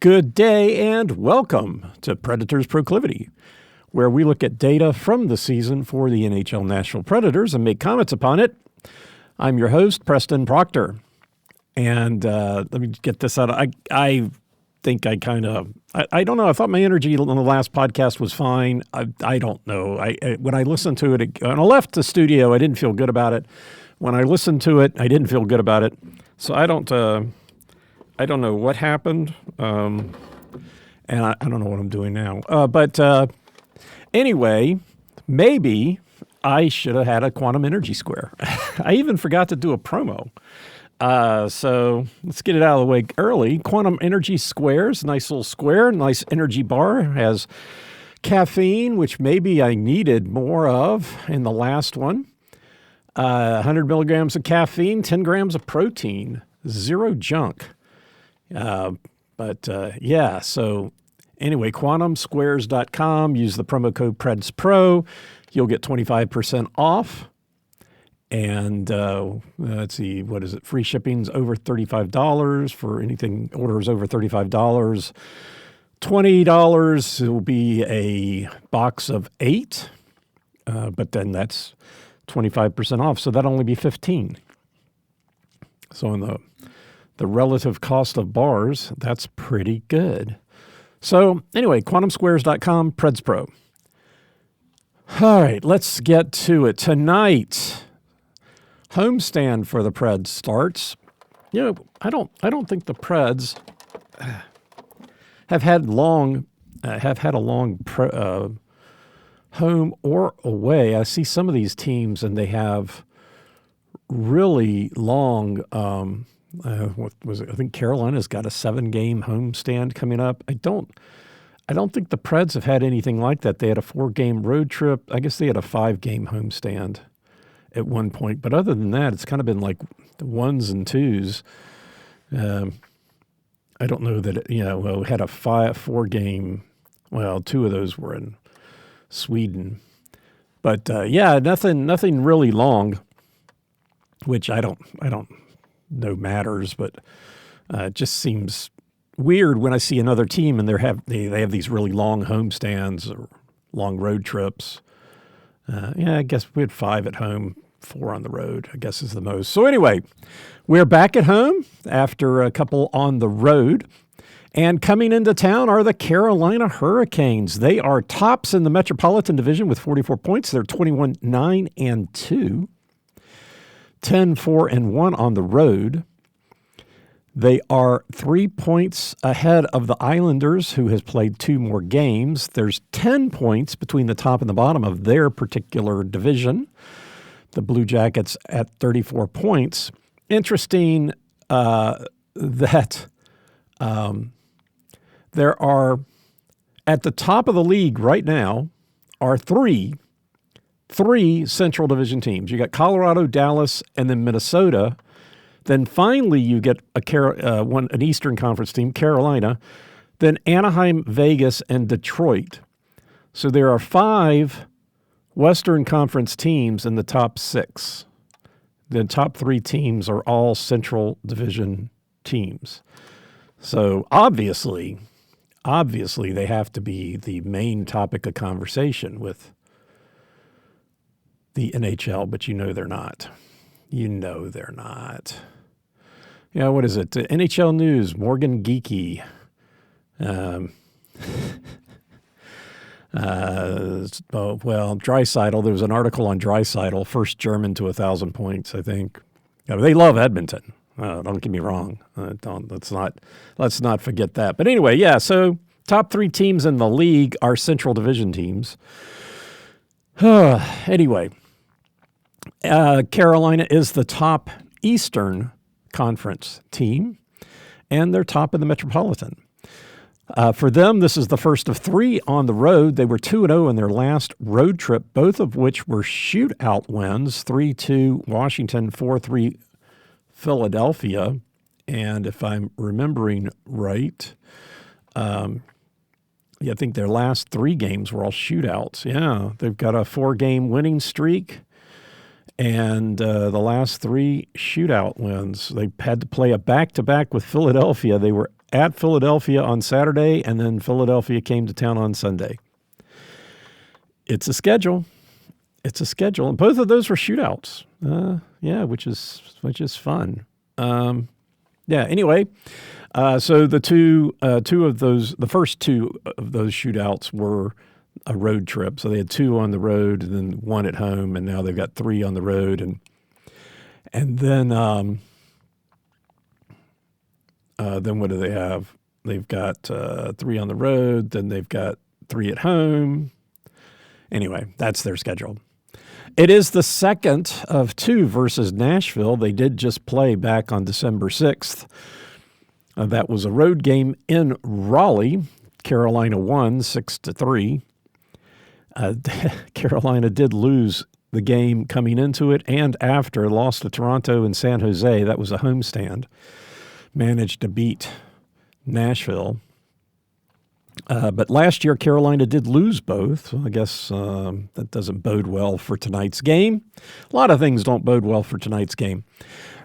Good day and welcome to Predators Proclivity, where we look at data from the season for the NHL Nashville Predators and make comments upon it. I'm your host, Preston Proctor. And let me get this out. I think I don't know. I thought my energy on the last podcast was fine. I don't know. When I listened to it, when I left the studio, I didn't feel good about it. When I listened to it, I didn't feel good about it. So I don't know what happened, and I don't know what I'm doing now. But anyway, maybe I should have had a quantum energy square. I even forgot to do a promo. So let's get it out of the way early. Quantum energy squares, nice little square, nice energy bar, has caffeine, which maybe I needed more of in the last one. 100 milligrams of caffeine, 10 grams of protein, zero junk. So anyway, quantumsquares.com, use the promo code PredsPro. You'll get 25% off. And let's see, what is it? Free shipping's over $35 for anything orders over $35. $20 will be a box of 8, but then that's 25% off. So that'll only be $15. So in the relative cost of bars, that's pretty good. So anyway, quantumsquares.com, PredsPro. All right, let's get to it. Tonight, homestand for the Preds starts. You know, I don't think the Preds have had a long home or away. I see some of these teams and they have really long. What was it? I think Carolina's got a 7-game homestand coming up. I don't think the Preds have had anything like that. They had a 4-game road trip. I guess they had a 5-game homestand at one point. But other than that, it's kind of been like the 1s and 2s. I don't know that, we had a 4-game, 2 of those were in Sweden. But nothing really long, which I don't know matters, but it just seems weird when I see another team and they have these really long homestands or long road trips. I guess we had 5 at home, 4 on the road, I guess is the most. So anyway, we're back at home after a couple on the road. And coming into town are the Carolina Hurricanes. They are tops in the Metropolitan Division with 44 points. They're 21-9-2, 10-4-1 on the road. They are 3 points ahead of the Islanders, who has played 2 more games. There's 10 points between the top and the bottom of their particular division. The Blue Jackets at 34 points. Interesting that there are, at the top of the league right now, are three Central Division teams. You got Colorado, Dallas, and then Minnesota. Then finally you get an Eastern Conference team, Carolina. Then Anaheim, Vegas, and Detroit. So there are 5 Western Conference teams in the top 6. The top 3 teams are all Central Division teams. So obviously they have to be the main topic of conversation with the NHL, but they're not. They're not. What is it? NHL News, Morgan Geeky. Draisaitl. There was an article on Draisaitl, first German to 1,000 points, I think. They love Edmonton. Don't get me wrong. Let's not forget that. But anyway, so top 3 teams in the league are Central Division teams. Anyway, Carolina is the top Eastern Conference team, and they're top in the Metropolitan. For them, this is the first of 3 on the road. They were 2-0 in their last road trip, both of which were shootout wins, 3-2 Washington, 4-3 Philadelphia. And if I'm remembering right, I think their last 3 games were all shootouts. Yeah, they've got a 4-game winning streak. And the last 3 shootout wins, they had to play a back-to-back with Philadelphia. They were at Philadelphia on Saturday, and then Philadelphia came to town on Sunday. It's a schedule. And both of those were shootouts. Which is fun. Anyway, so the first two of those shootouts were a road trip. So they had 2 on the road and then 1 at home, and now they've got 3 on the road, and then what do they have? They've got 3 on the road, then they've got 3 at home. Anyway, that's their schedule. It is the second of 2 versus Nashville. They did just play back on December 6th. That was a road game in Raleigh. Carolina won 6-3. Carolina did lose the game coming into it and after, lost to Toronto and San Jose. That was a homestand. Managed to beat Nashville. But last year, Carolina did lose both. So I guess that doesn't bode well for tonight's game. A lot of things don't bode well for tonight's game.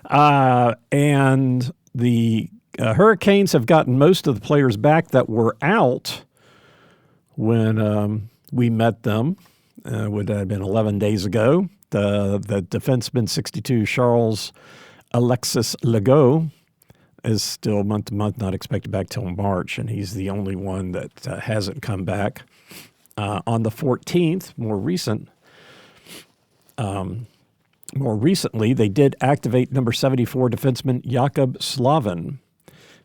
And the Hurricanes have gotten most of the players back that were out when we met them. Would have been 11 days ago. The defenseman 62, Charles Alexis Legault, is still month to month, not expected back till March, and he's the only one that hasn't come back. On the 14th, more recently, they did activate number 74 defenseman Jakub Slavin.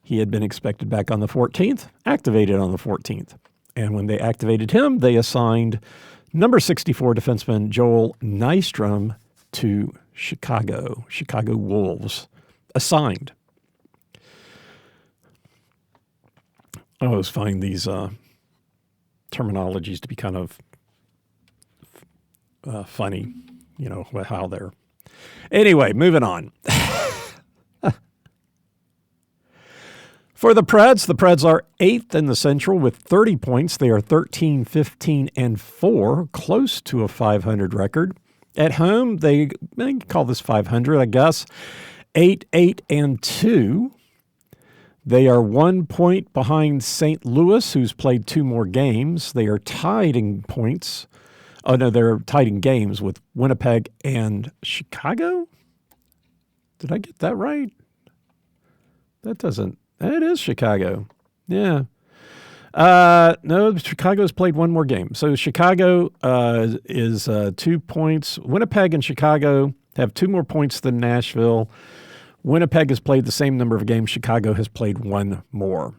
He had been expected back on the 14th, activated on the 14th. And when they activated him, they assigned number 64 defenseman Joel Nystrom to Chicago Wolves. Assigned. I always find these terminologies to be kind of funny, how they're. Anyway, moving on. For the Preds are 8th in the Central with 30 points. They are 13, 15, and 4, close to a 500 record. At home, they call this 500, I guess. 8, 8, and 2. They are 1 point behind St. Louis, who's played 2 more games. They are tied in points. Oh, no, they're tied in games with Winnipeg and Chicago? Did I get that right? It is Chicago. Yeah. No, Chicago's played 1 more game. So Chicago is 2 points. Winnipeg and Chicago have 2 more points than Nashville. Winnipeg has played the same number of games. Chicago has played 1 more.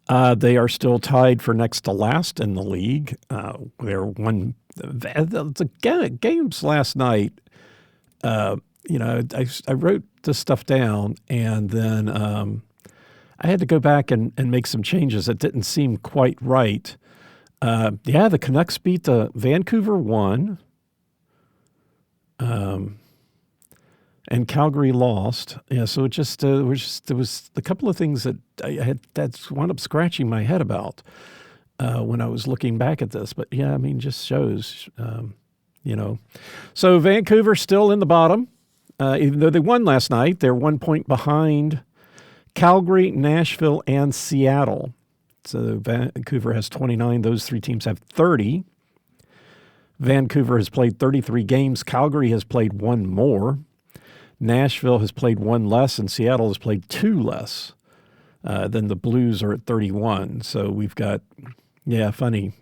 They are still tied for next to last in the league. The games last night. I wrote this stuff down, and then I had to go back and make some changes that didn't seem quite right. The Canucks beat the Vancouver 1. And Calgary lost. Yeah, so it just there was a couple of things that I had that's wound up scratching my head about when I was looking back at this. But yeah, just shows, So Vancouver still in the bottom, even though they won last night. They're 1 point behind Calgary, Nashville, and Seattle. So Vancouver has 29. Those 3 teams have 30. Vancouver has played 33 games. Calgary has played 1 more. Nashville has played 1 less, and Seattle has played 2 less. Then the Blues are at 31. So we've got, funny.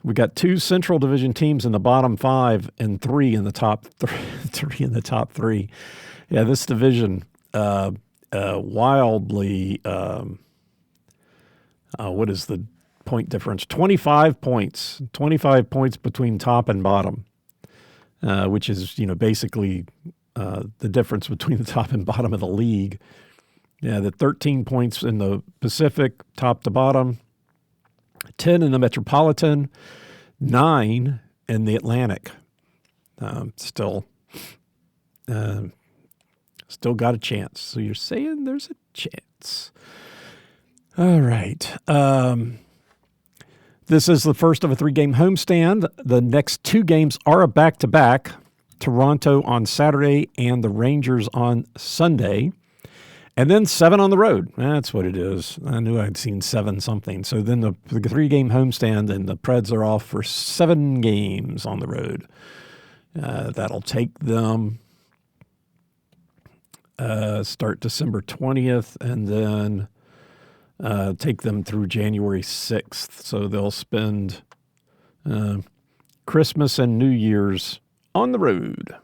We got 2 Central Division teams in the bottom 5 and 3 in the top 3 in the top 3. Yeah, this division wildly. What is the point difference? 25 points. 25 points between top and bottom. Which is, basically the difference between the top and bottom of the league. Yeah, the 13 points in the Pacific, top to bottom, 10 in the Metropolitan, 9 in the Atlantic. Still got a chance. So you're saying there's a chance. All right. This is the first of a 3-game homestand. The next 2 games are a back-to-back, Toronto on Saturday and the Rangers on Sunday. And then 7 on the road. That's what it is. I knew I'd seen 7 something. So then the 3-game homestand, and the Preds are off for 7 games on the road. That'll take them start December 20th and then take them through January 6th. So they'll spend Christmas and New Year's on the road.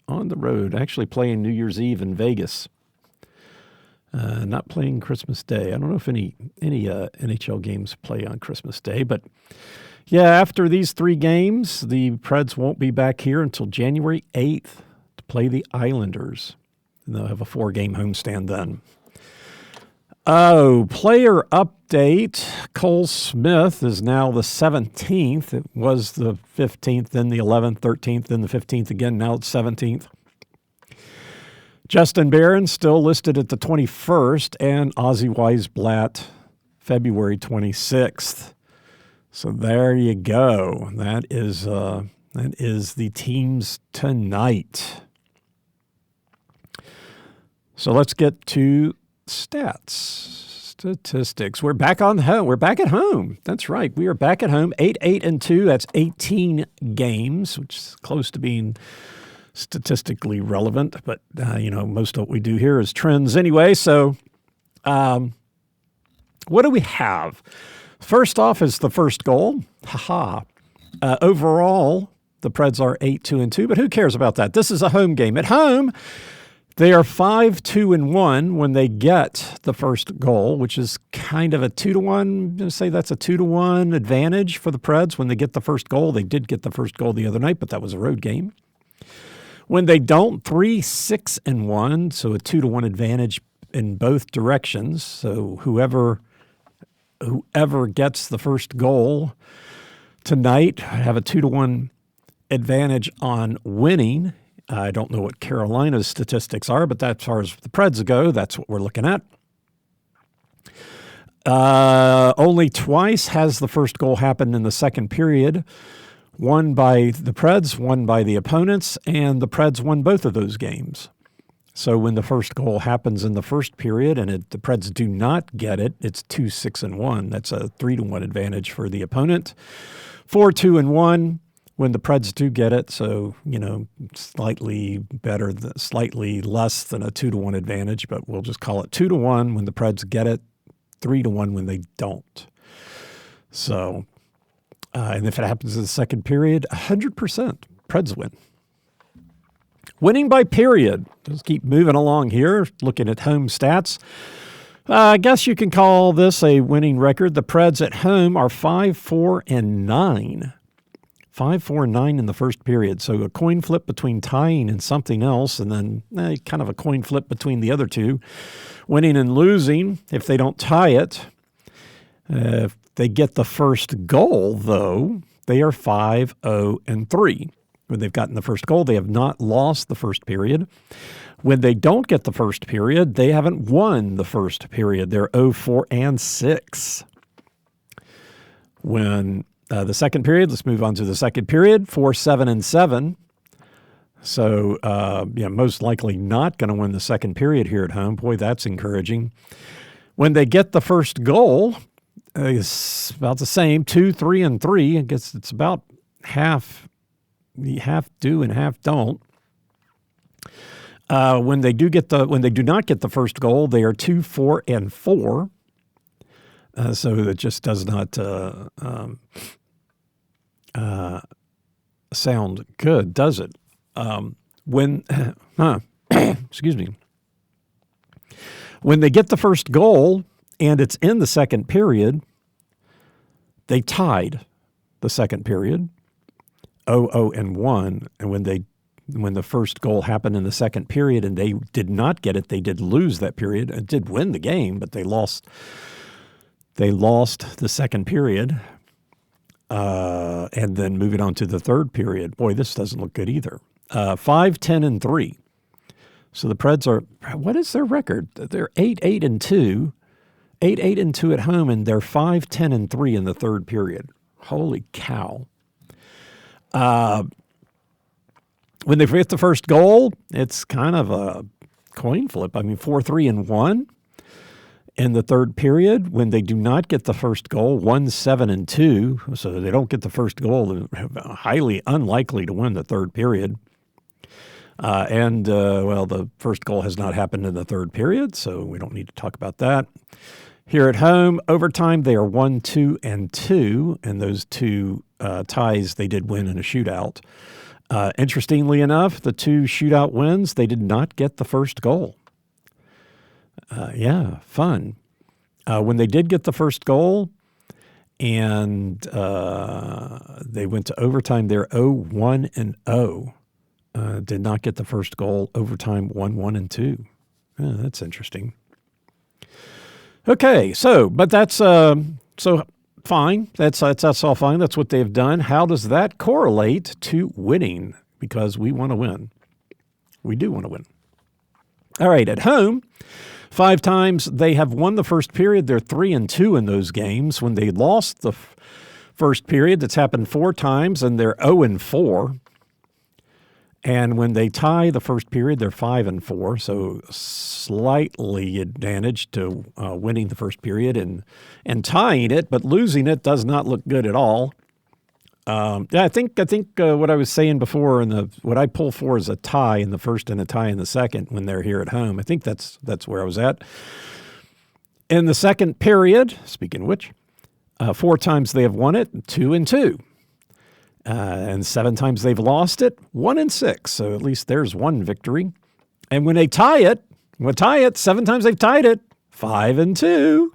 On the road, actually playing New Year's Eve in Vegas. Not playing Christmas Day. I don't know if any NHL games play on Christmas Day, but yeah, after these 3 games, the Preds won't be back here until January 8th to play the Islanders. And they'll have a 4-game homestand then. Oh, player update. Cole Smith is now the 17th. It was the 15th, then the 11th, 13th, then the 15th again. Now it's 17th. Justin Barron still listed at the 21st, and Ozzy Weisblatt February 26th. So there you go. That is the teams tonight. So let's get to statistics. We're back on home. We're back at home. That's right. We are back at home. 8-8-2. That's 18 games, which is close to being statistically relevant. But most of what we do here is trends anyway. So, what do we have? First off is the first goal. Overall, the Preds are 8-2-2. But who cares about that? This is a home game. At home, they are 5-2-1 when they get the first goal, which is kind of a 2-1. I'm going to say that's a 2-1 advantage for the Preds when they get the first goal. They did get the first goal the other night, but that was a road game. When they don't, 3-6-1, so a 2-1 advantage in both directions. So whoever gets the first goal tonight have a 2-1 advantage on winning. I don't know what Carolina's statistics are, but as far as the Preds go, that's what we're looking at. Only twice has the first goal happened in the second period. One by the Preds, one by the opponents, and the Preds won both of those games. So when the first goal happens in the first period and the Preds do not get it, it's 2-6-1. That's a 3-1 advantage for the opponent. 4-2-1 when the Preds do get it. So, slightly better, slightly less than a 2-1 advantage, but we'll just call it 2-1 when the Preds get it, 3-1 when they don't. So, and if it happens in the second period, 100% Preds win. Winning by period. Let's keep moving along here, looking at home stats. I guess you can call this a winning record. The Preds at home are 5-4-9. 5-4-9 in the first period. So a coin flip between tying and something else, and then kind of a coin flip between the other two. Winning and losing, if they don't tie it. If they get the first goal, though, they are 5-0-3. When they've gotten the first goal, they have not lost the first period. When they don't get the first period, they haven't won the first period. They're 0-4-6. When the second period, let's move on to the second period, 4-7-7. So, most likely not going to win the second period here at home. Boy, that's encouraging. When they get the first goal, it's about the same, 2-3-3. I guess it's about half do and half don't. When they do not get the first goal, they are 2-4-4. So it just does not sound good, does it? Excuse me. When they get the first goal and it's in the second period, they tied the second period, 0-0-1. And when the first goal happened in the second period and they did not get it, they did lose that period and did win the game, but they lost the second period. And then moving on to the third period, boy, this doesn't look good either. 5-10-3. So the Preds are, what is their record? They're 8-8-2, 8-8-2 at home, and they're 5-10-3 in the third period. Holy cow. When they get the first goal, it's kind of coin flip. I mean, 4-3-1 in the third period when they do not get the first goal, 1-7-2. So they don't get the first goal. They're highly unlikely to win the third period. The first goal has not happened in the third period, so we don't need to talk about that. Here at home, overtime, they are 1-2-2, and those two ties they did win in a shootout. Interestingly enough, the two shootout wins, they did not get the first goal. Fun. When they did get the first goal and they went to overtime, they're 0-1-0. Did not get the first goal, overtime 1-1-2. That's interesting. Okay, but that's fine. That's all fine. That's what they've done. How does that correlate to winning? Because we want to win. We do want to win. All right, at home, 5 times they have won the first period. They're 3-2 in those games. When they lost the first period, that's happened 4 times, and they're 0-4. And when they tie the first period, they're 5-4, so slightly advantage to winning the first period and tying it, but losing it does not look good at all. I think what I was saying before what I pull for is a tie in the first and a tie in the second when they're here at home. I think that's where I was at. In the second period, speaking of which, 4 times they have won it, 2-2. And 7 times they've lost it, 1-6. So at least there's one victory. And when they tie it, 7 times they've tied it, 5-2.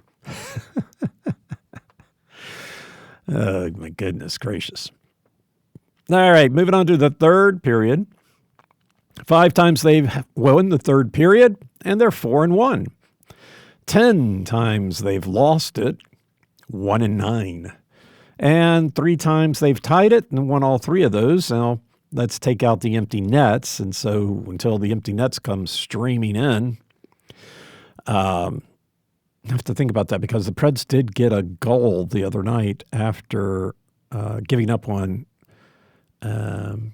Oh, my goodness gracious. All right, moving on to the third period. 5 times they've won the third period, and they're 4-1. 10 times they've lost it, 1-9. And 3 times they've tied it and won all 3 of those. Now, let's take out the empty nets. And so until the empty nets come streaming in, I have to think about that because the Preds did get a goal the other night after giving up one on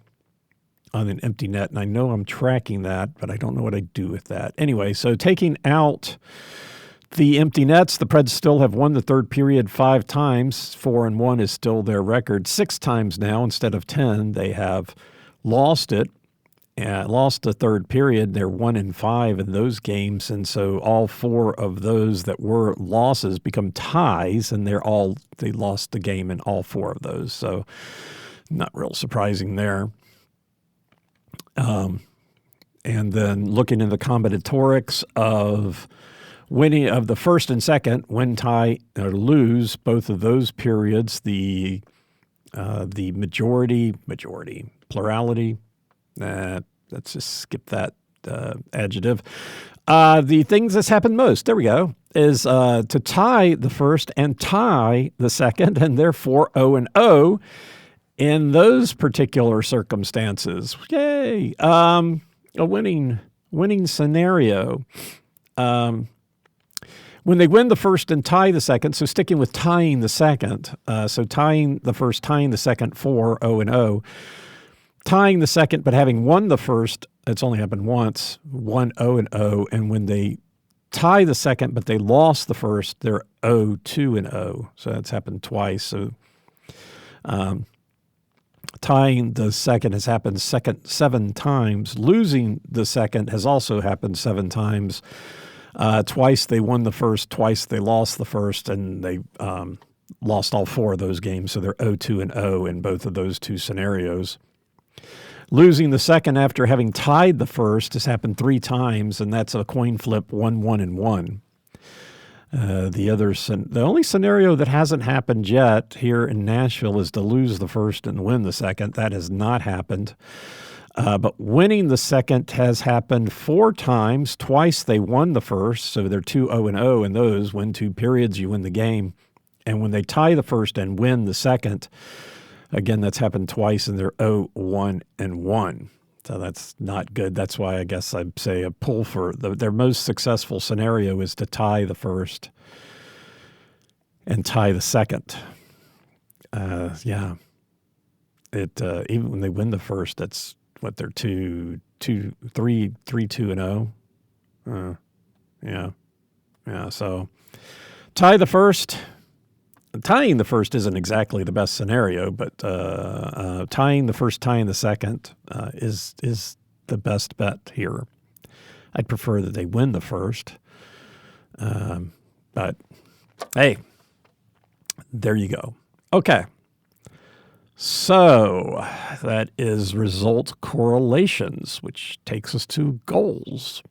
an empty net. And I know I'm tracking that, but I don't know what I do with that. Anyway, so taking out the empty nets, the Preds still have won the third period 5 times. 4-1 is still their record. 6 times now instead of 10, they have lost it. Lost the third period. They're 1-5 in those games, and so all 4 of those that were losses become ties, and they lost the game in all 4 of those. So not real surprising there. And then looking in the combinatorics of winning of the first and second, win, tie, or lose both of those periods, the majority, plurality. Let's just skip that adjective. The things that's happened most, there we go, is to tie the first and tie the second, and therefore 0-0 in those particular circumstances. Yay! A winning scenario. When they win the first and tie the second, so sticking with tying the second, so tying the first, tying the second, 4-0-0. Tying the second, but having won the first, it's only happened once, 1-0-0. And when they tie the second, but they lost the first, they're 0-2-0. So that's happened twice. So tying the second has happened 7 times. Losing the second has also happened 7 times. Twice they won the first, twice they lost the first, and they lost all 4 of those games. So they're 0-2-0 in both of those 2 scenarios. Losing the second after having tied the first has happened 3 times, and that's a coin flip 1-1-1. The only scenario that hasn't happened yet here in Nashville is to lose the first and win the second. That has not happened. But winning the second has happened 4 times. Twice they won the first, so they're 2-0-0 in those. Win 2 periods, you win the game. And when they tie the first and win the second, again, that's happened twice, and they're 0-1-1. So that's not good. That's why I guess I'd say a pull for their most successful scenario is to tie the first and tie the second. Even when they win the first, that's what they're 3-2-0. Yeah. So tying the first isn't exactly the best scenario, but tying the first, tying the second is the best bet here. I'd prefer that they win the first, but hey, there you go. Okay. So that is result correlations, which takes us to goals.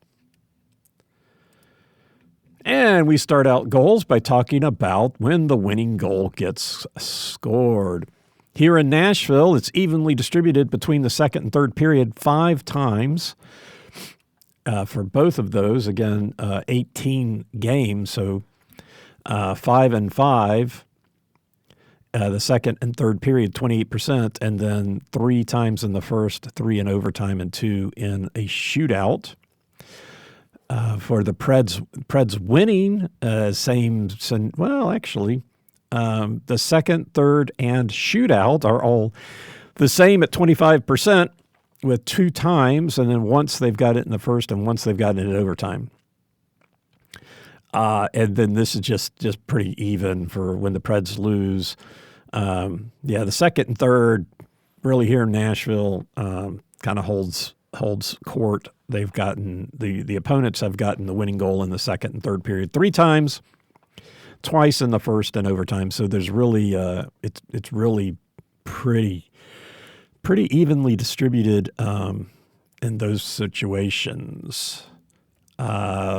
And we start out goals by talking about when the winning goal gets scored. Here in Nashville, it's evenly distributed between the second and third period 5 times. For both of those, again, 18 games, so 5 and 5. The second and third period, 28%, and then 3 times in the first, 3 in overtime, and 2 in a shootout. For the Preds winning, the second, third, and shootout are all the same at 25%, with 2 times, and then once they've got it in the first and once they've got it in overtime. And then this is just pretty even for when the Preds lose. The second and third really here in Nashville kind of holds court. They've gotten the opponents have gotten the winning goal in the second and third period 3 times, twice in the first and overtime. So there's really it's really pretty evenly distributed in those situations.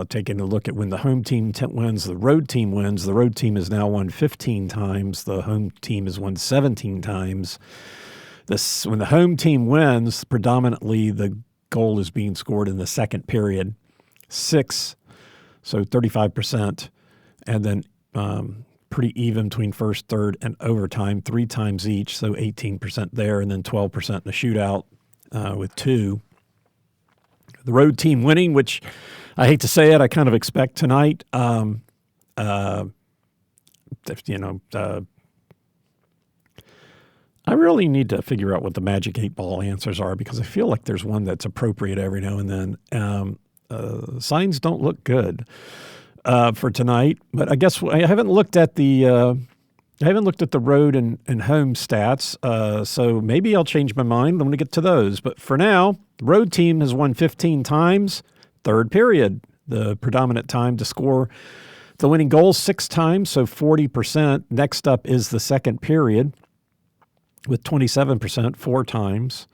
Taking a look at when the home team wins, the road team wins. The road team has now won 15 times. The home team has won 17 times. When the home team wins, predominantly the goal is being scored in the second period, 6, so 35%, and then pretty even between first, third, and overtime, 3 times each, so 18% there, and then 12% in the shootout with 2. The road team winning, which I hate to say it, I kind of expect tonight. I really need to figure out what the Magic 8-Ball answers are, because I feel like there's one that's appropriate every now and then. Signs don't look good for tonight, but I guess I haven't looked at the road and home stats, so maybe I'll change my mind when we get to those. But for now, the road team has won 15 times. Third period, the predominant time to score the winning goal, 6 times, so 40%. Next up is the second period with 27%, 4 times.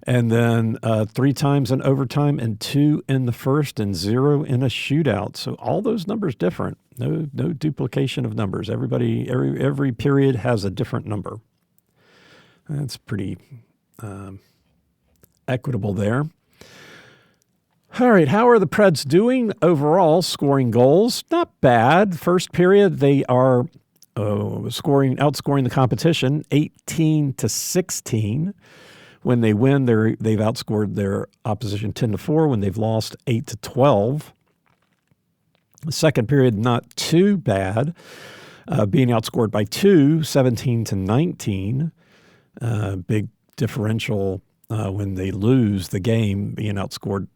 And then 3 times in overtime and 2 in the first and 0 in a shootout. So all those numbers different. No duplication of numbers. Every period has a different number. That's pretty equitable there. All right, how are the Preds doing overall? Scoring goals, not bad. First period, they are outscoring the competition 18-16. When they win, they've outscored their opposition 10-4. When they've lost, 8-12. The second period, not too bad, being outscored by 2, 17-19. Big differential when they lose the game, being outscored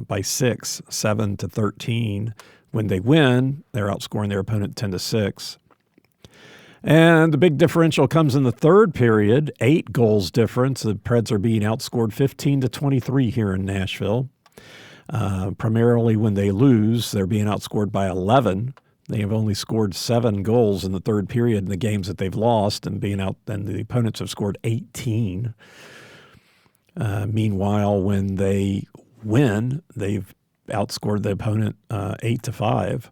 by 6, 7-13. When they win, they're outscoring their opponent 10-6. And the big differential comes in the third period, 8 goals difference. The Preds are being outscored 15-23 here in Nashville. Primarily when they lose, they're being outscored by 11. They have only scored 7 goals in the third period in the games that they've lost, and the opponents have scored 18. Meanwhile, when they win, they've outscored the opponent 8-5.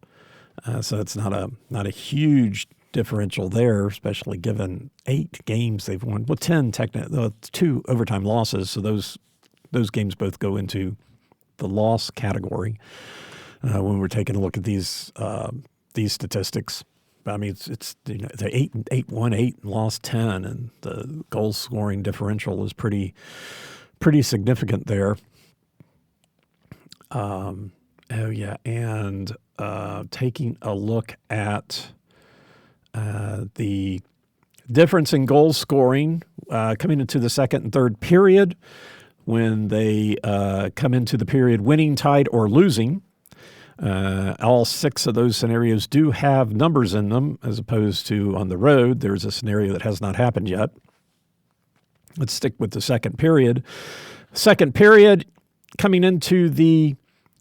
So it's not a huge differential there, especially given 8 games they've won. Well, 10 technically, 2 overtime losses. So those games both go into the loss category when we're taking a look at these statistics. I mean, it's the 8 won 8 and lost 10, and the goal scoring differential is pretty significant there. And taking a look at the difference in goal scoring coming into the second and third period, when they come into the period winning, tied, or losing, All 6 of those scenarios do have numbers in them, as opposed to on the road, there's a scenario that has not happened yet. Let's stick with the second period. Second period, coming into the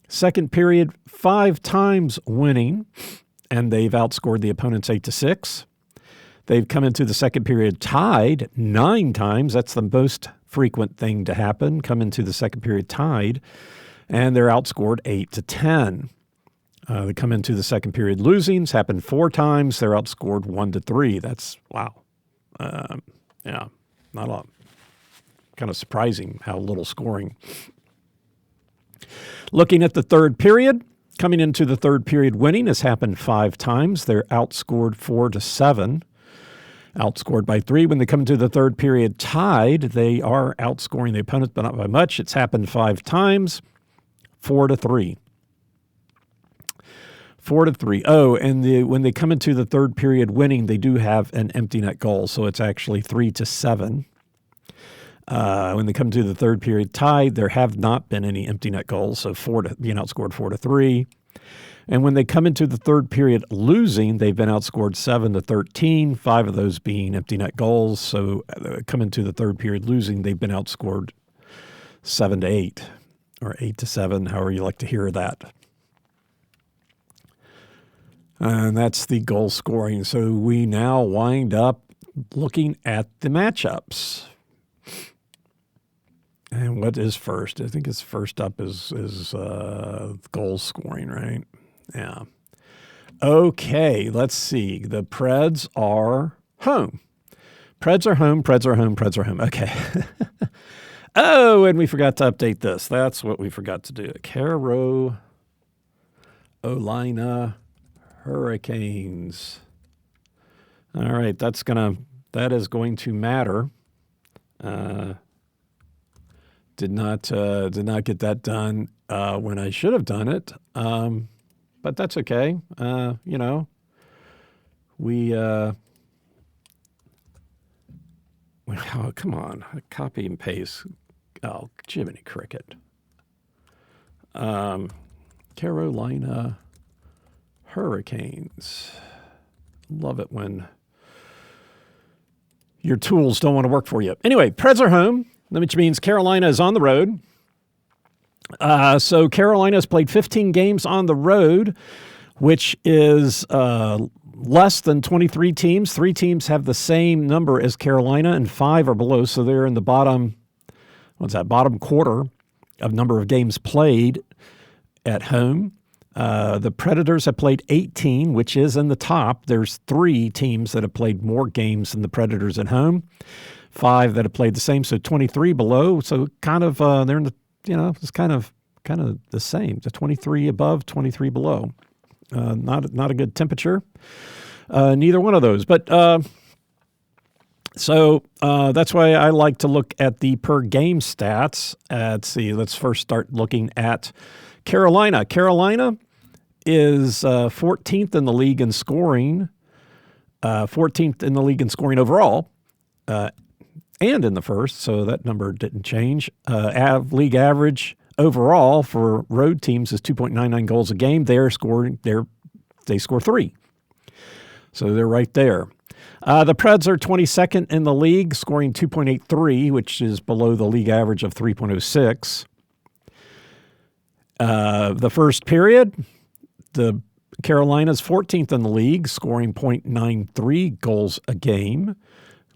second period, 5 times winning, and they've outscored the opponents 8-6. They've come into the second period tied 9 times. That's the most frequent thing to happen. Come into the second period tied, and they're outscored 8-10. They come into the second period losing. It's happened 4 times. They're outscored 1-3. That's, wow. Yeah, not a lot. Kind of surprising how little scoring. Looking at the third period, coming into the third period winning has happened 5 times. They're outscored 4-7. Outscored by 3. When they come into the third period tied, they are outscoring the opponent, but not by much. It's happened 5 times, 4-3. 4-3. Oh, and when they come into the third period winning, they do have an empty net goal, so it's actually 3-7. When they come to the third period tied, there have not been any empty net goals, so being outscored 4-3. And when they come into the third period losing, they've been outscored 7-13, 5 of those being empty net goals. So come into the third period losing, they've been outscored 7-8 or 8-7, however you like to hear that. And that's the goal scoring. So we now wind up looking at the matchups. And what is first? I think it's first up is goal scoring, right? Yeah. Okay, let's see. The Preds are home. Preds are home, Preds are home, Preds are home. Okay. Oh, and we forgot to update this. That's what we forgot to do. Carolina Hurricanes. All right, that is going to matter. Did not get that done when I should have done it. But that's okay. Oh, come on, copy and paste. Oh, Jiminy Cricket. Carolina Hurricanes. Love it when your tools don't want to work for you. Anyway, Preds are home, which means Carolina is on the road. So Carolina has played 15 games on the road, which is less than 23 teams. 3 teams have the same number as Carolina, and 5 are below. So they're in the bottom quarter of number of games played at home. The Predators have played 18, which is in the top. There's 3 teams that have played more games than the Predators at home. 5 that have played the same, so 23 below. So kind of they're in the, it's kind of the same. The 23 above, 23 below. Not a good temperature. Neither one of those. But so that's why I like to look at the per game stats. Let's see. Let's first start looking at Carolina. Carolina is 14th in the league in scoring. 14th in the league in scoring overall. And in the first, so that number didn't change. League average overall for road teams is 2.99 goals a game. They score 3. So they're right there. The Preds are 22nd in the league, scoring 2.83, which is below the league average of 3.06. The first period, the Carolina's 14th in the league, scoring 0.93 goals a game.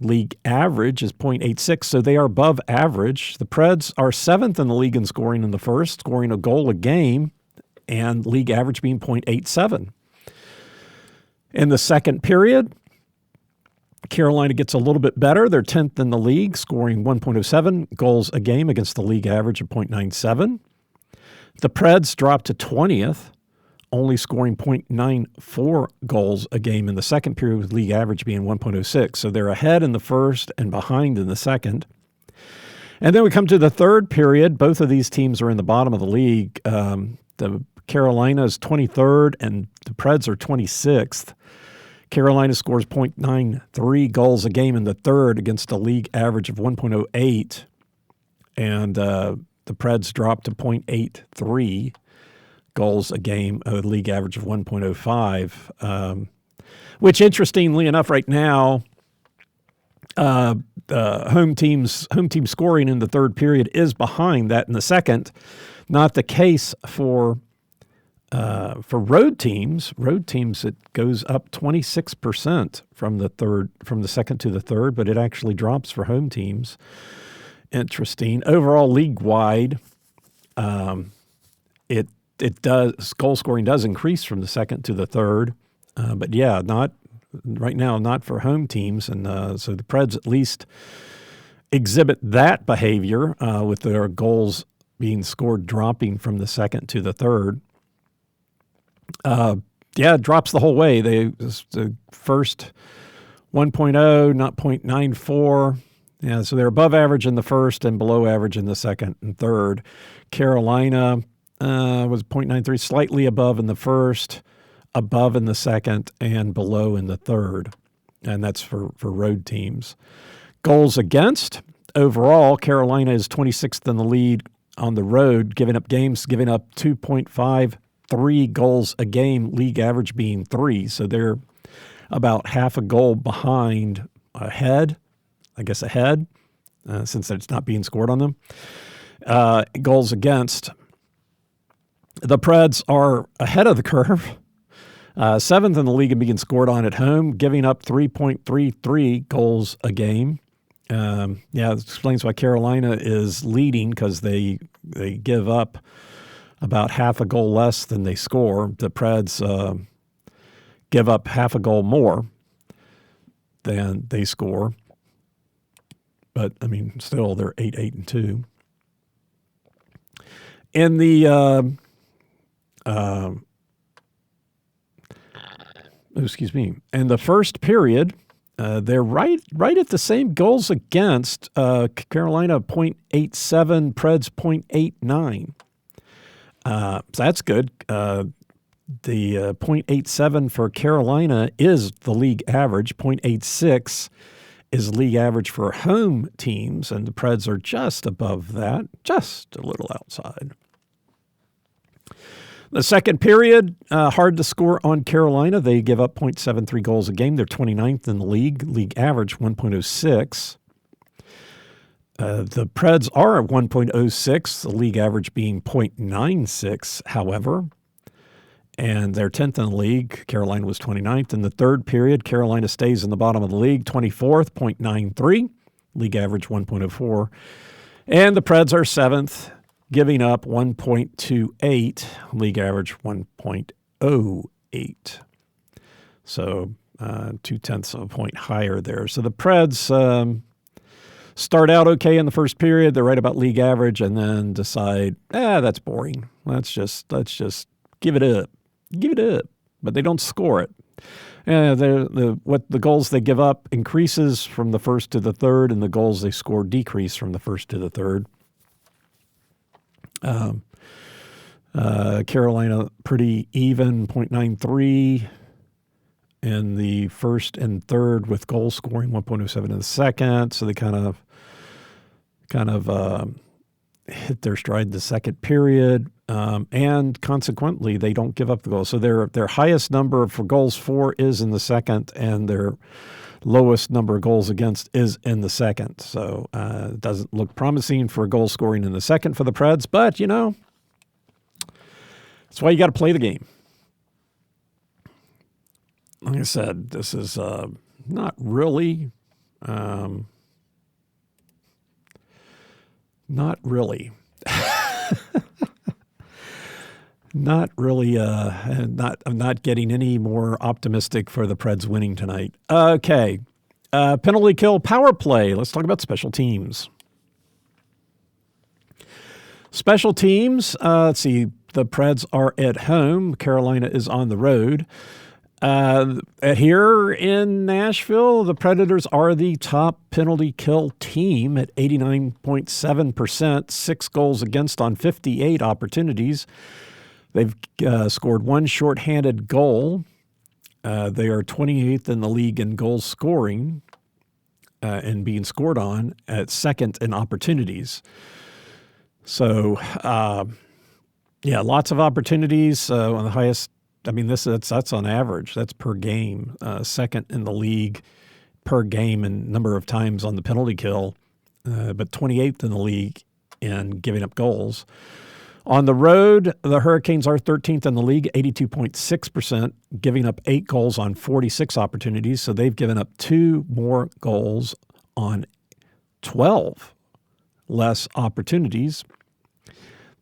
League average is 0.86, so they are above average. The Preds are 7th in the league in scoring in the first, scoring a goal a game, and league average being 0.87. In the second period, Carolina gets a little bit better. They're 10th in the league, scoring 1.07 goals a game against the league average of 0.97. The Preds drop to 20th, only scoring 0.94 goals a game in the second period, with league average being 1.06. So they're ahead in the first and behind in the second. And then we come to the third period. Both of these teams are in the bottom of the league. The Carolina is 23rd and the Preds are 26th. Carolina scores 0.93 goals a game in the third against a league average of 1.08. And the Preds drop to 0.83 goals a game, a league average of 1.05, which interestingly enough right now, home team scoring in the third period is behind that in the second. Not the case for road teams. Road teams, it goes up 26% from the second to the third, but it actually drops for home teams. Interesting. Overall, league wide, it does, goal scoring does increase from the second to the third, but yeah, not right now, not for home teams, and so the Preds at least exhibit that behavior with their goals being scored dropping from the second to the third. It drops the whole way. The first 1.0, not 0.94. Yeah, so they're above average in the first and below average in the second and third. Carolina was 0.93, slightly above in the first, above in the second, and below in the third. And that's for road teams. Goals against. Overall, Carolina is 26th in the lead on the road, giving up 2.53 goals a game, league average being 3. So they're about half a goal ahead, since it's not being scored on them. Goals against. The Preds are ahead of the curve, 7th in the league in being scored on at home, giving up 3.33 goals a game. It explains why Carolina is leading, because they give up about half a goal less than they score. The Preds give up half a goal more than they score. But, I mean, still, they're 8-8-2. In the in the first period, they're right at the same goals against. Carolina 0.87, Preds 0.89. So that's good. The 0.87 for Carolina is the league average. 0.86 is league average for home teams, and the Preds are just above that, just a little outside. The second period, hard to score on Carolina. They give up 0.73 goals a game. They're 29th in the league average 1.06. The Preds are at 1.06, the league average being 0.96, however. And they're 10th in the league. Carolina was 29th. In the third period, Carolina stays in the bottom of the league, 24th, 0.93, league average 1.04. And the Preds are 7th, giving up 1.28, league average 1.08. So 0.2 of a point higher there. So the Preds start out okay in the first period. They're right about league average, and then decide, that's boring. Let's just give it up. Give it up. But they don't score it. The goals they give up increases from the first to the third, and the goals they score decrease from the first to the third. Carolina pretty even, 0.93 in the first and third, with goal scoring 1.07 in the second. So they kind of hit their stride the second period, and consequently they don't give up the goals. So their highest number for goals for is in the second, and their lowest number of goals against is in the second. So it doesn't look promising for goal scoring in the second for the Preds, but, that's why you got to play the game. Like I said, this is not really I'm not getting any more optimistic for the Preds winning tonight. Okay. Penalty kill power play. Let's talk about special teams. Special teams, let's see. The Preds are at home. Carolina is on the road. Here in Nashville, the Predators are the top penalty kill team at 89.7%, 6 goals against on 58 opportunities. They've scored one shorthanded goal. They are 28th in the league in goal scoring and being scored on, at second in opportunities. So Yeah, lots of opportunities. One of the highest. I mean, that's on average. That's per game. Second in the league per game and number of times on the penalty kill, but 28th in the league in giving up goals. On the road, the Hurricanes are 13th in the league, 82.6%, giving up 8 goals on 46 opportunities. So they've given up 2 more goals on 12 less opportunities.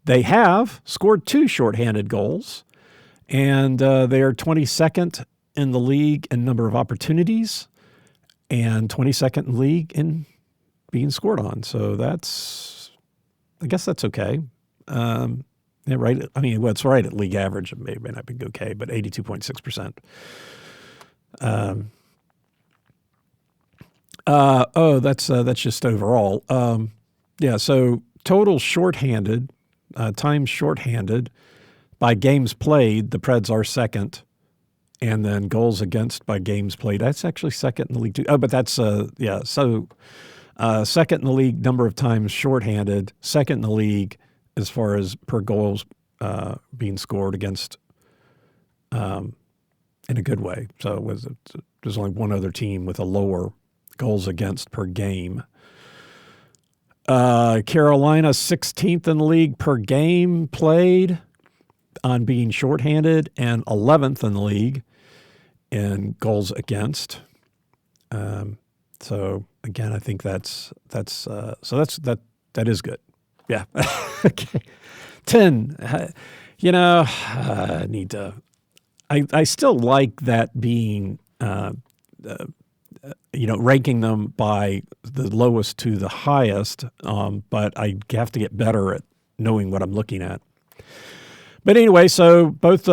They have scored 2 shorthanded goals, and they are 22nd in the league in number of opportunities and 22nd in the league in being scored on. So I guess that's okay. Yeah, right. I mean, it's right at league average. It may not be okay, but 82.6%. That's just overall. Yeah. So total shorthanded, times shorthanded by games played, the Preds are second, and then goals against by games played. That's actually second in the league too. Oh, but that's yeah. So second in the league number of times shorthanded, second in the league as far as per goals being scored against in a good way. So there's only one other team with a lower goals against per game. Carolina 16th in the league per game played on being shorthanded and 11th in the league in goals against. So again, I think that is good. Yeah. Okay. 10. I need to. I still like that being, ranking them by the lowest to the highest. But I have to get better at knowing what I'm looking at. But anyway, so both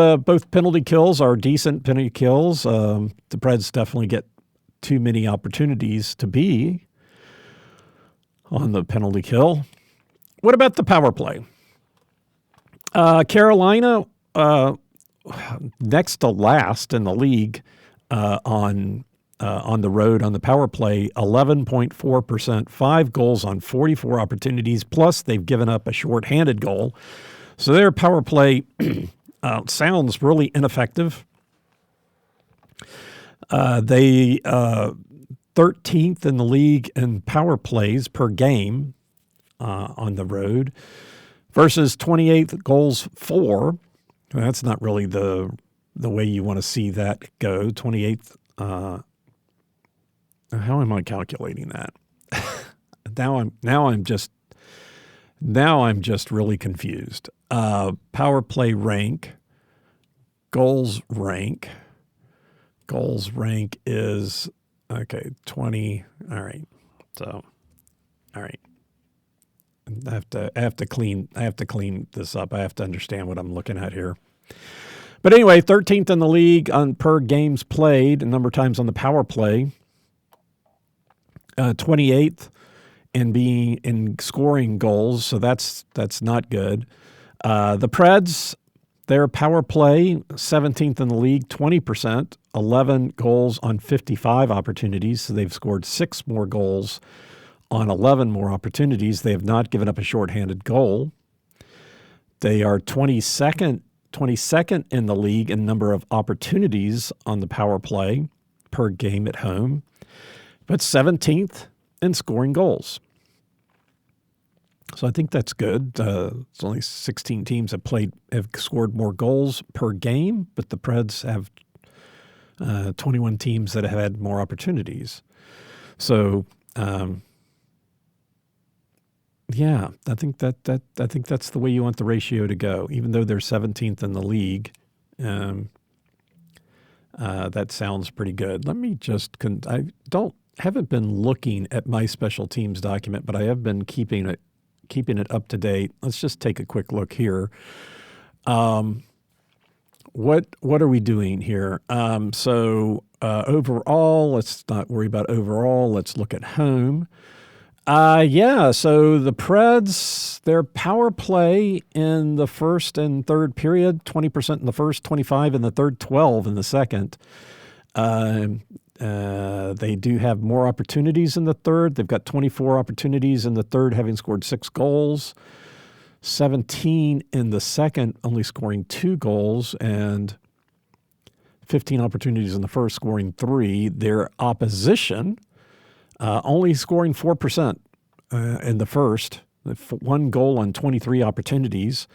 penalty kills are decent penalty kills. The Preds definitely get too many opportunities to be on the penalty kill. What about the power play? Carolina, next to last in the league on the road on the power play, 11.4%, 5 goals on 44 opportunities, plus they've given up a shorthanded goal. So their power play sounds really ineffective. They 13th in the league in power plays per game on the road versus 28th goals for. Well, that's not really the way you want to see that go. 28th. How am I calculating that? Now I'm just really confused. Power play rank, goals rank is okay. 20. All right. So, all right. I have to clean this up. I have to understand what I'm looking at here. But anyway, 13th in the league on per games played, a number of times on the power play. 28th in scoring goals, so that's not good. The Preds, their power play, 17th in the league, 20%, 11 goals on 55 opportunities, so they've scored 6 more goals on 11 more opportunities. They have not given up a shorthanded goal. They are 22nd in the league in number of opportunities on the power play per game at home, but 17th in scoring goals. So I think that's good. It's only 16 teams have scored more goals per game, but the Preds have 21 teams that have had more opportunities. So yeah, I think that's the way you want the ratio to go. Even though they're 17th in the league, that sounds pretty good. Let me just haven't been looking at my special teams document, but I have been keeping it up to date. Let's just take a quick look here. What are we doing here? So overall, let's not worry about overall. Let's look at home. So the Preds, their power play in the first and third period, 20% in the first, 25 in the third, 12 in the second. They do have more opportunities in the third. They've got 24 opportunities in the third, having scored 6 goals. 17 in the second, only scoring 2 goals, and 15 opportunities in the first, scoring 3. Their opposition only scoring 4% in the first, 1 goal on 23 opportunities,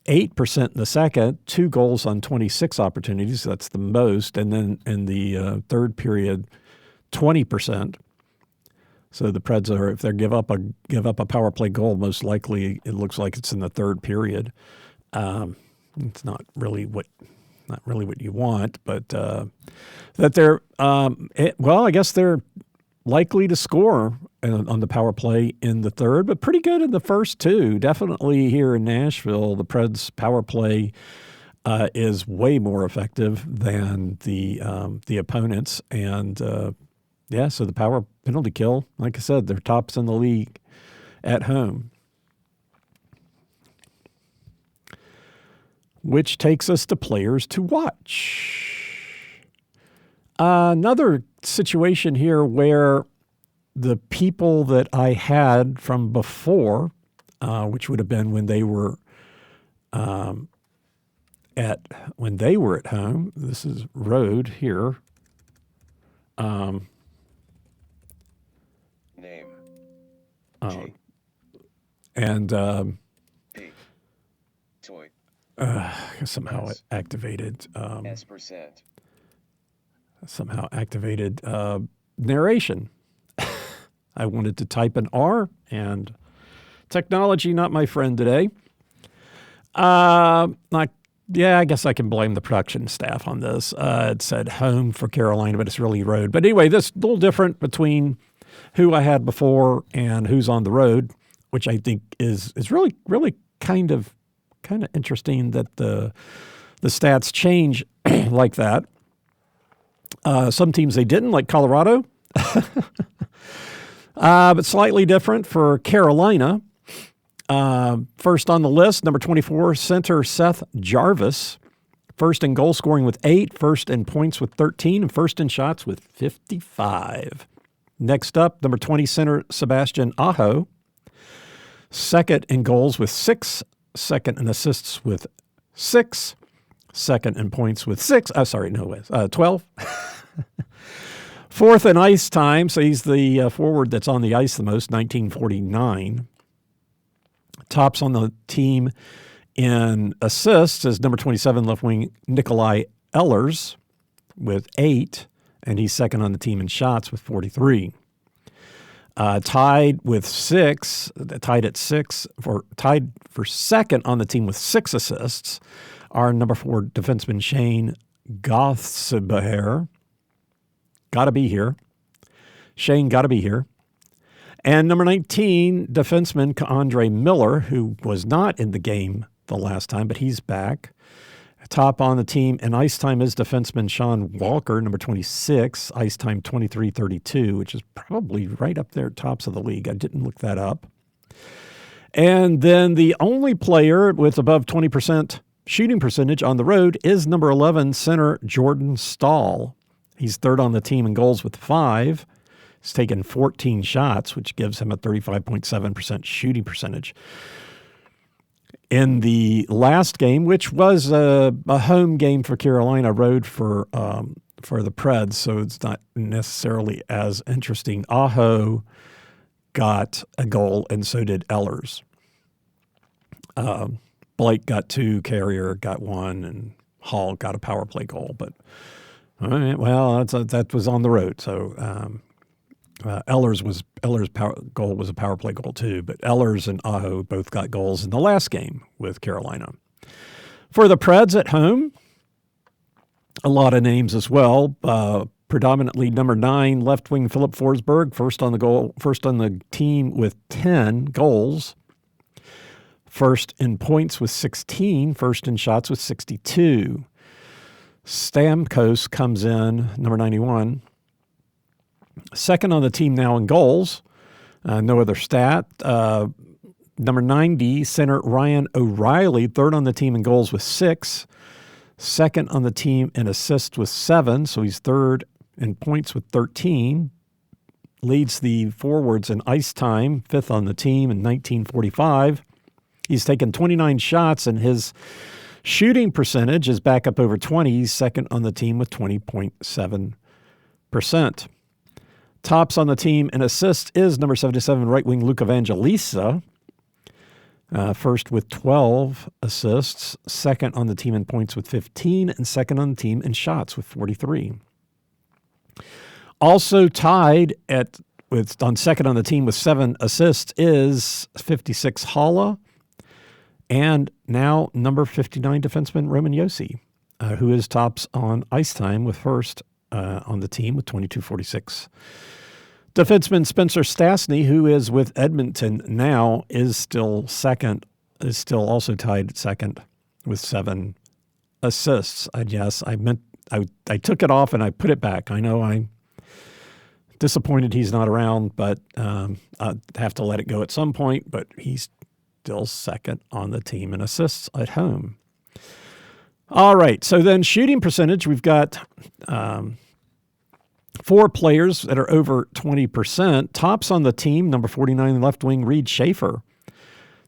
8% in the second, 2 goals on 26 opportunities. That's the most. And then in the third period, 20%. So the Preds are, if they give up a power play goal, most likely it looks like it's in the third period. It's not really what you want, but that they're I guess they're likely to score on the power play in the third, but pretty good in the first two. Definitely here in Nashville, the Preds power play is way more effective than the opponents, and so the power penalty kill, like I said, they're tops in the league at home. Which takes us to players to watch. Another situation here where the people that I had from before, which would have been when they were at home. This is road here. Name. And Toy. somehow it activated. S%. Somehow activated narration. I wanted to type an R, and technology not my friend today. I guess I can blame the production staff on this. It said home for Carolina, but it's really road. But anyway, this a little different between who I had before and who's on the road, which I think is really, really kind of interesting that the stats change like that. Some teams they didn't, like Colorado. But slightly different for Carolina. First on the list, number 24, center Seth Jarvis. First in goal scoring with 8, first in points with 13, and first in shots with 55. Next up, number 20, center Sebastian Aho. Second in goals with 6, second in assists with 6, second in points with 12. Fourth in ice time, so he's the forward that's on the ice the most, 1949. Tops on the team in assists is number 27 left wing Nikolai Ehlers with 8, and he's second on the team in shots with 43. Tied for second on the team with 6 assists are number 4 defenseman Shane Gothsbehere. Got to be here. Shane got to be here. And number 19, defenseman Andre Miller, who was not in the game the last time, but he's back. Top on the team in ice time is defenseman Sean Walker, number 26, ice time 23:32, which is probably right up there at tops of the league. I didn't look that up. And then the only player with above 20% shooting percentage on the road is number 11, center Jordan Stahl. He's third on the team in goals with 5. He's taken 14 shots, which gives him a 35.7% shooting percentage. In the last game, which was a home game for Carolina, road for the Preds, so it's not necessarily as interesting. Aho got a goal, and so did Ehlers. Blake got 2, Carrier got 1, and Hall got a power play goal. But all right, well, that was on the road, so Ehlers' goal was a power play goal too, but Ehlers and Aho both got goals in the last game with Carolina. For the Preds at home, a lot of names as well. Predominantly number 9, left wing Philip Forsberg, first on the team with 10 goals. First in points with 16, first in shots with 62. Stamkos comes in, number 91. Second on the team now in goals. No other stat. Number 90, center Ryan O'Reilly, third on the team in goals with 6. Second on the team in assists with 7, so he's third in points with 13. Leads the forwards in ice time, 5th on the team in 1945. He's taken 29 shots, and his shooting percentage is back up over 20. He's second on the team with 20.7%. Tops on the team in assists is number 77 right wing Luke Evangelista, first with 12 assists, second on the team in points with 15, and second on the team in shots with 43. Also tied on second on the team with 7 assists is 56 Hala, and now number 59 defenseman Roman Josi, who is tops on ice time with first on the team with 22.46. Defenseman Spencer Stastny, who is with Edmonton now, is still also tied second with 7 assists. I took it off and I put it back. I know I'm disappointed he's not around, but I'll have to let it go at some point, but he's still second on the team in assists at home. All right, so then shooting percentage, we've got 4 players that are over 20%. Tops on the team, number 49 left wing Reed Schaefer.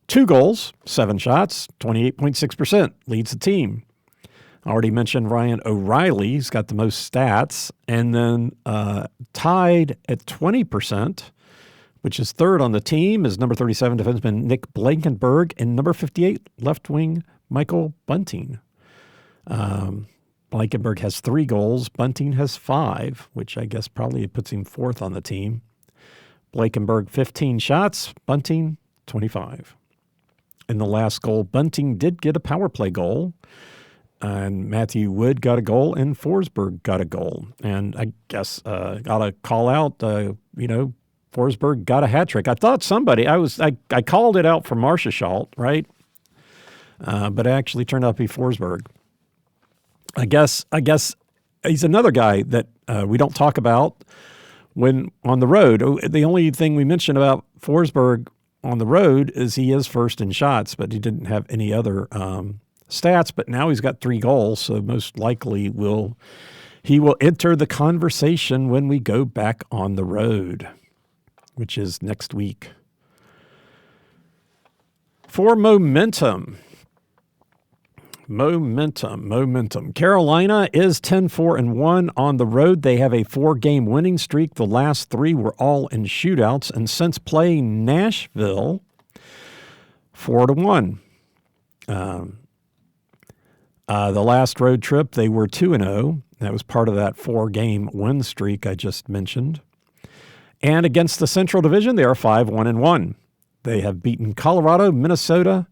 2 goals, 7 shots, 28.6%, leads the team. I already mentioned Ryan O'Reilly. He's got the most stats. And then tied at 20%, which is third on the team, is number 37 defenseman Nick Blankenberg and number 58 left wing Michael Bunting. Blankenberg has 3 goals. Bunting has 5, which I guess probably puts him fourth on the team. Blankenberg, 15 shots. Bunting, 25. In the last goal, Bunting did get a power play goal, and Matthew Wood got a goal, and Forsberg got a goal. And I guess got to call out, Forsberg got a hat trick. I thought I called it out for Marchessault, right? But it actually turned out to be Forsberg. I guess he's another guy that we don't talk about when on the road. The only thing we mention about Forsberg on the road is he is first in shots, but he didn't have any other stats. But now he's got 3 goals, so most likely he will enter the conversation when we go back on the road, which is next week. For momentum. Carolina is 10-4-1 on the road. They have a 4-game winning streak. The last 3 were all in shootouts. And since playing Nashville, 4-1. The last road trip, they were 2-0. That was part of that 4-game win streak I just mentioned. And against the Central Division, they are 5-1-1. They have beaten Colorado, Minnesota,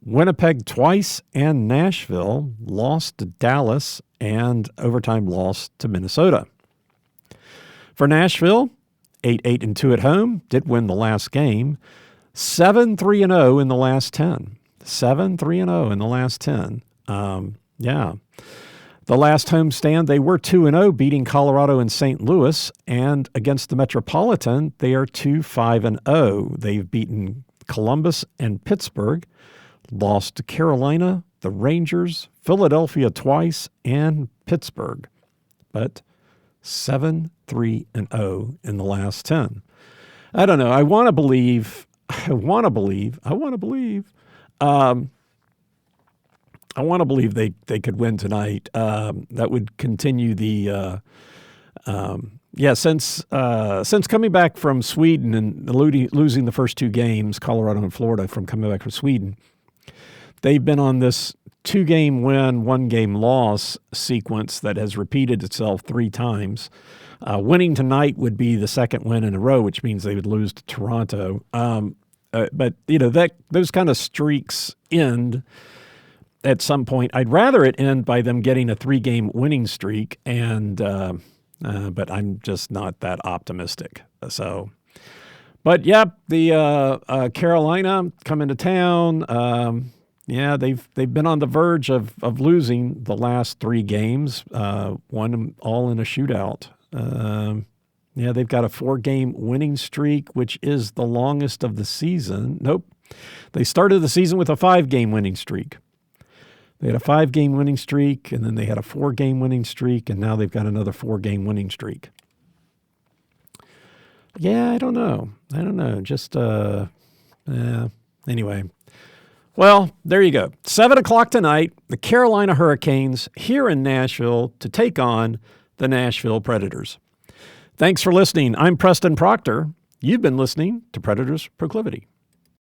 Winnipeg twice, and Nashville, lost to Dallas, and overtime loss to Minnesota. For Nashville, 8-8-2 at home, did win the last game, 7-3-0 in the last 10. 7-3-0 in the last 10. The last home stand, they were 2-0, beating Colorado and St. Louis, and against the Metropolitan, they are 2-5-0. They've beaten Columbus and Pittsburgh, lost to Carolina, the Rangers, Philadelphia twice, and Pittsburgh, but 7-3-0 in the last 10. I don't know. I want to believe they could win tonight. That would continue the since coming back from Sweden and losing the first 2 games, Colorado and Florida, from coming back from Sweden, they've been on this 2-game win, 1-game loss sequence that has repeated itself 3 times. Winning tonight would be the 2nd win in a row, which means they would lose to Toronto. But those kind of streaks end at some point. I'd rather it end by them getting a 3-game winning streak, but I'm just not that optimistic. So, but the Carolina coming to town. They've been on the verge of losing the last 3 games. Won them all in a shootout. They've got a 4-game winning streak, which is the longest of the season. Nope. They started the season with a 5-game winning streak. They had a 5-game winning streak, and then they had a 4-game winning streak, and now they've got another 4-game winning streak. I don't know. Just, anyway. Well, there you go. 7 o'clock tonight, the Carolina Hurricanes here in Nashville to take on the Nashville Predators. Thanks for listening. I'm Preston Proctor. You've been listening to Predators Proclivity.